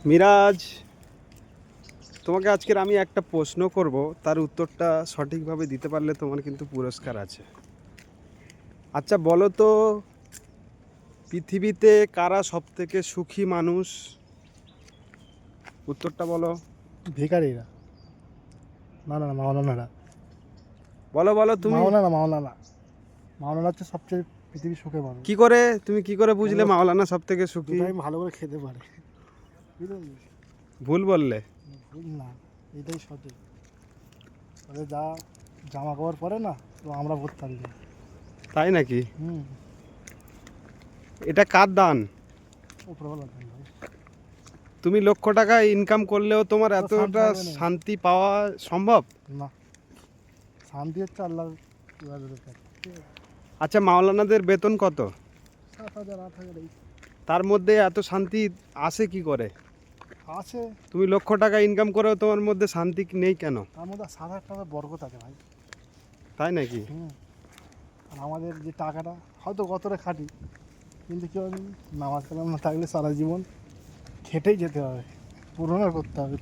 মিরাজ, তোমাকে আজকের আমি একটা প্রশ্ন করব, তার উত্তরটা সঠিকভাবে দিতে পারলে তোমার কিন্তু পুরস্কার আছে। আচ্ছা বলো তো, পৃথিবীতে কারা সবথেকে সুখী মানুষ? উত্তরটা বলো। ভিখারিরা। না না না, মাওলানারা। বলো বলো তুমি। মাওলানা মাওলানা মাওলানা হচ্ছে সবচেয়ে পৃথিবীর সুখে মানুষ। তুমি কি করে বুঝলে কেন? মাওলানা সবথেকে সুখী? দুটাই ভালো করে খেতে পারে, বুঝলি? ভুল বললে। ভুল না, এটাই সঠিক। ওদের যা জামা কাপড় পরে না, তো আমরা পরতাম না। তাই নাকি? হুম। এটা কার দান? উপরওয়ালা দেন ভাই। তুমি লক্ষ টাকা ইনকাম করলেও তোমার তো শান্তি এতটা হবে না। শান্তি পাওয়া সম্ভব? না, শান্তি হচ্ছে আল্লাহর ইবাদতের কাছে। ঠিক আছে? আচ্ছা, মাওলানাদের বেতন কত? 7,000 8,000 এই তার মধ্যে এত শান্তি আসে কি করে? আছে। তুমি লক্ষ টাকা ইনকাম করেও তোমার মধ্যে শান্তি নেই কেন? তার মধ্যে 7,000 টাকা বরকত আছে ভাই। তাই নাকি? হুম। আর আমাদের যে টাকাটা হয়তো কতটা খাটি, কিন্তু কেউ নামাজ কালাম না থাকলে সারা জীবন খেটেই যেতে হবে, পূরণ করতে হবে।